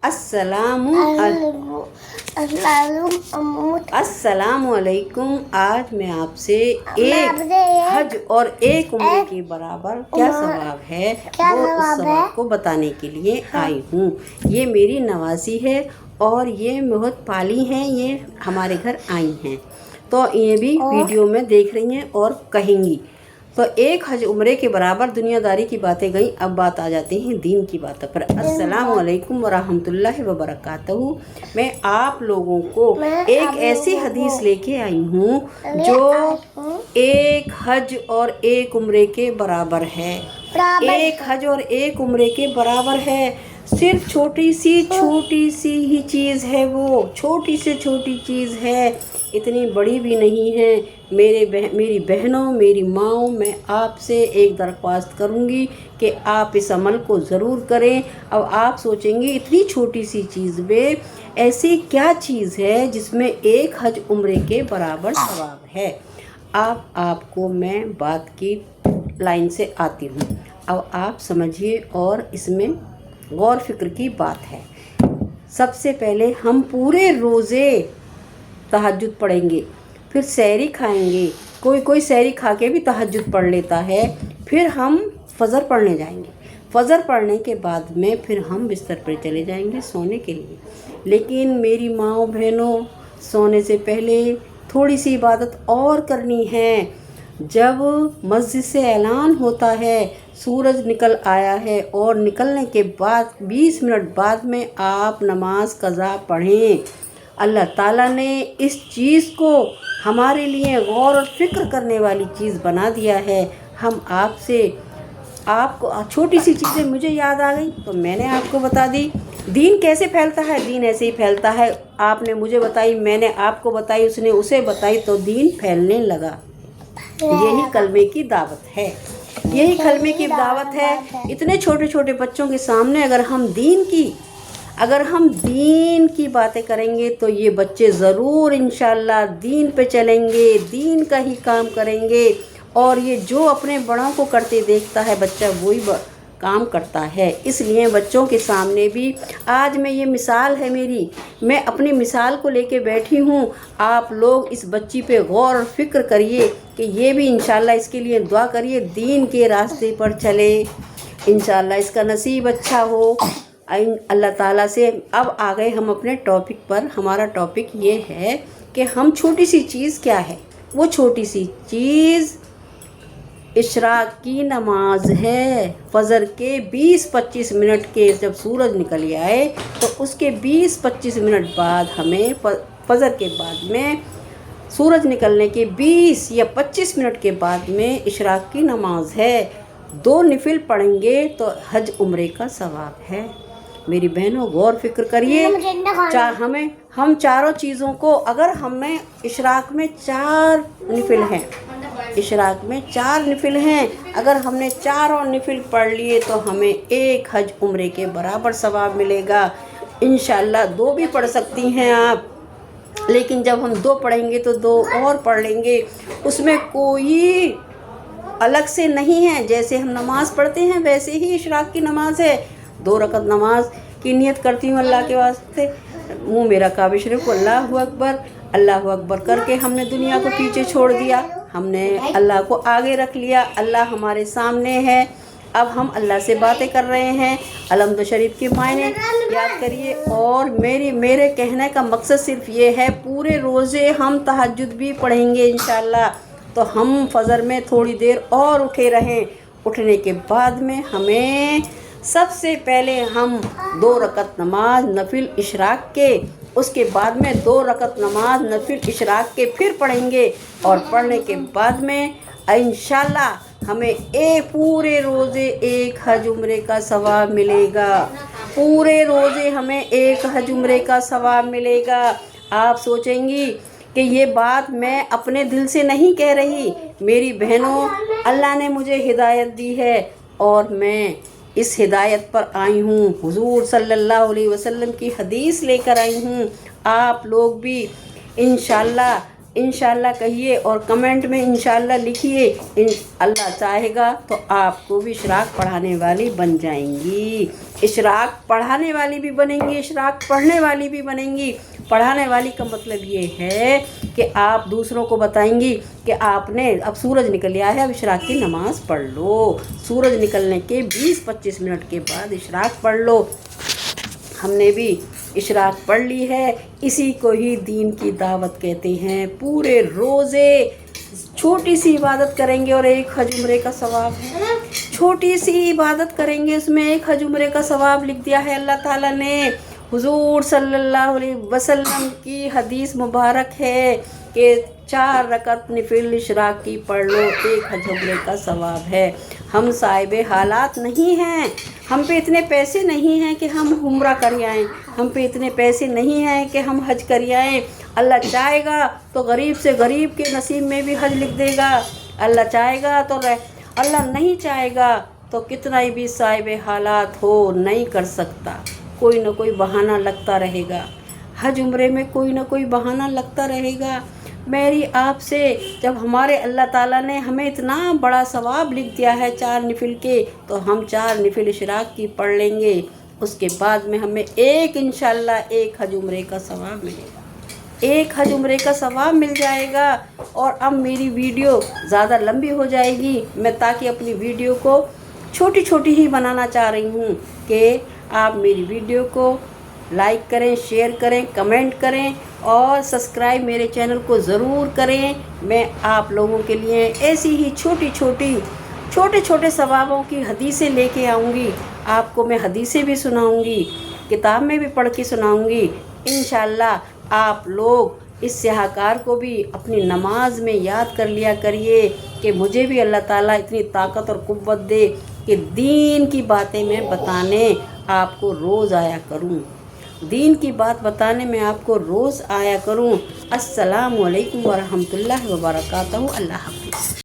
अस्सलाम वालेकुम। आज मैं आपसे एक हज और एक उम्रे के बराबर क्या सवाब है वो उस सवाब को बताने के लिए आई हूँ। ये मेरी नवासी है और ये बहुत पाली हैं, ये हमारे घर आई हैं, तो ये भी वीडियो में देख रही हैं और कहेंगी। तो एक हज उम्रे के बराबर दुनियादारी की बातें गई, अब बात आ जाती है दीन की बातों पर। अस्सलाम वालेकुम वरहमतुल्लाहि वबरकातुहू। मैं आप लोगों को एक ऐसी हदीस लेके आई हूँ जो एक हज और एक उम्रे के बराबर है। एक हज और एक उम्रे के बराबर है। सिर्फ छोटी सी ही चीज़ है, वो छोटी से छोटी चीज़ है, इतनी बड़ी भी नहीं है। मेरी बहनों, मेरी माँओं, मैं आपसे एक दरख्वास्त करूँगी कि आप इस अमल को ज़रूर करें। अब आप सोचेंगे इतनी छोटी सी चीज़ में ऐसी क्या चीज़ है जिसमें एक हज उम्रे के बराबर सवाब है। आपको मैं बात की लाइन से आती हूँ, अब आप समझिए और इसमें गौर फिक्र की बात है। सबसे पहले हम पूरे रोज़े तहज्जुद पढ़ेंगे, फिर सहरी खाएंगे, कोई सहरी खा के भी तहज्जुद पढ़ लेता है। फिर हम फ़जर पढ़ने जाएंगे, फ़जर पढ़ने के बाद में फिर हम बिस्तर पर चले जाएंगे सोने के लिए। लेकिन मेरी माँओं बहनों, सोने से पहले थोड़ी सी इबादत और करनी है। जब मस्जिद से ऐलान होता है सूरज निकल आया है और निकलने के बाद 20 मिनट बाद में आप नमाज कज़ा पढ़ें। अल्लाह ताला ने इस चीज़ को हमारे लिए गौर और फिक्र करने वाली चीज़ बना दिया है। हम आपको छोटी सी चीज़ें मुझे याद आ गई तो मैंने आपको बता दी। दीन कैसे फैलता है? दीन ऐसे ही फैलता है। आपने मुझे बताई, मैंने आपको बताई, उसने उसे बताई, तो दीन फैलने लगा। यही कलमे की दावत है, यही कलमे की दावत है। इतने छोटे छोटे बच्चों के सामने अगर हम दीन की बातें करेंगे तो ये बच्चे ज़रूर इंशाअल्लाह दीन पे चलेंगे, दीन का ही काम करेंगे। और ये जो अपने बड़ों को करते देखता है बच्चा वही काम करता है। इसलिए बच्चों के सामने भी आज ये मिसाल है मेरी, मैं अपनी मिसाल को लेके बैठी हूँ। आप लोग इस बच्ची पे गौर और फिक्र करिए कि ये भी इंशाअल्लाह इसके लिए दुआ करिए, दीन के रास्ते पर चले, इंशाअल्लाह इसका नसीब अच्छा हो अल्लाह ताला से। अब आ गए हम अपने टॉपिक पर। हमारा टॉपिक ये है कि हम छोटी सी चीज़ क्या है। वो छोटी सी चीज़ इशराक की नमाज है। फ़जर के 20-25 मिनट के जब सूरज निकल आए तो उसके 20-25 मिनट बाद हमें फ़जर के बाद में सूरज निकलने के 20 या 25 मिनट के बाद में इशराक की नमाज है। 2 नफिल पढ़ेंगे तो हज उम्रे का सवाब है। मेरी बहनों गौर फिक्र करिए। हम चारों चीज़ों को, अगर हमें इशराक में 4 नफिल हैं, इशराक में 4 नफिल हैं, अगर हमने चारों नफिल पढ़ लिए तो हमें एक हज उम्रे के बराबर सवाब मिलेगा। इंशाअल्लाह 2 भी पढ़ सकती हैं आप, लेकिन जब हम 2 पढ़ेंगे तो 2 और पढ़ लेंगे। उसमें कोई अलग से नहीं है, जैसे हम नमाज़ पढ़ते हैं वैसे ही इशराक की नमाज है। 2 रकत नमाज की नियत करती हूँ अल्लाह के वास्ते। मुँह मेरा काबे शरीफ को अल्लाहु अकबर करके हमने दुनिया को पीछे छोड़ दिया, हमने अल्लाह को आगे रख लिया। अल्लाह हमारे सामने है। अब हम अल्लाह से बातें कर रहे हैं। अलहम्द शरीफ के मायने याद करिए। और मेरे कहने का मकसद सिर्फ ये है, पूरे रोज़े हम तहज्जुद भी पढ़ेंगे इंशाअल्लाह, तो हम फ़जर में थोड़ी देर और उठे रहें। उठने के बाद में हमें सबसे पहले हम 2 रकत नमाज नफिल इशराक के, उसके बाद में 2 रकत नमाज नफिल इशराक के फिर पढ़ेंगे। और पढ़ने के बाद में इंशाअल्लाह हमें पूरे रोज़े एक हज उम्रे का सवाब मिलेगा। पूरे रोज़े हमें एक हज उम्रे का सवाब मिलेगा। आप सोचेंगी कि ये बात मैं अपने दिल से नहीं कह रही। मेरी बहनों, अल्लाह ने मुझे हिदायत दी है और मैं इस हिदायत पर आई हूँ। हुजूर सल्लल्लाहु अलैहि वसल्लम की हदीस लेकर आई हूँ। आप लोग भी इंशाअल्लाह انشاءاللہ کہیے اور کمنٹ میں انشاءاللہ لکھیے، اللہ چاہے گا تو آپ کو بھی اشراق پڑھانے والی بن جائیں گی، اشراق پڑھانے والی بھی بنیں گی، اشراق پڑھنے والی بھی بنیں گی۔ پڑھانے والی کا مطلب یہ ہے کہ آپ دوسروں کو بتائیں گی کہ آپ نے اب سورج نکل آیا ہے، اب اشراق کی نماز پڑھ لو، سورج نکلنے کے 20-25 منٹ کے بعد اشراق پڑھ لو۔ ہم نے بھی اشراق پڑھ لی ہے، اسی کو ہی دین کی دعوت کہتے ہیں۔ پورے روزے چھوٹی سی عبادت کریں گے اور ایک حج عمرے کا ثواب ہے، چھوٹی سی عبادت کریں گے اس میں ایک حج عمرے کا ثواب لکھ دیا ہے اللہ تعالیٰ نے۔ حضور صلی اللہ علیہ وسلم کی حدیث مبارک ہے کہ 4 رکعت نفل اشراق کی پڑھ لو، ایک حج عمرے کا ثواب ہے۔ ہم صاحب حالات نہیں ہیں، ہم پہ اتنے پیسے نہیں ہیں کہ ہم عمرہ کر آئیں، ہم پہ اتنے پیسے نہیں ہیں کہ ہم حج کر آئیں۔ اللہ چاہے گا تو غریب سے غریب کے نصیب میں بھی حج لکھ دے گا، اللہ چاہے گا تو اللہ نہیں چاہے گا تو کتنا ہی بھی صاحب حالات ہو نہیں کر سکتا، کوئی نہ کوئی بہانہ لگتا رہے گا، حج عمرے میں کوئی نہ کوئی بہانہ لگتا رہے گا۔ میری آپ سے جب ہمارے اللہ تعالیٰ نے ہمیں اتنا بڑا ثواب لکھ دیا ہے 4 نفل کے، تو ہم 4 نفل اشراق کی پڑھ لیں گے، اس کے بعد میں ہمیں انشاءاللہ ایک حج عمرے کا ثواب ملے گا، ایک حج عمرے کا ثواب مل جائے گا۔ اور اب میری ویڈیو زیادہ لمبی ہو جائے گی، میں تاکہ اپنی ویڈیو کو چھوٹی چھوٹی ہی بنانا چاہ رہی ہوں کہ آپ میری ویڈیو کو لائک کریں، شیئر کریں، کمنٹ کریں اور سبسکرائب میرے چینل کو ضرور کریں۔ میں آپ لوگوں کے لیے ایسی ہی چھوٹے چھوٹے ثوابوں کی حدیثیں لے کے آؤں گی، آپ کو میں حدیثیں بھی سناؤں گی، کتاب میں بھی پڑھ کے سناؤں گی۔ انشاءاللہ آپ لوگ اس سیاہ کار کو بھی اپنی نماز میں یاد کر لیا کریے کہ مجھے بھی اللہ تعالیٰ اتنی طاقت اور قوت دے کہ دین کی باتیں میں بتانے آپ کو روز آیا کروں، دین کی بات بتانے میں آپ کو روز آیا کروں۔ السلام علیکم ورحمۃ اللہ وبرکاتہ۔ اللہ حافظ۔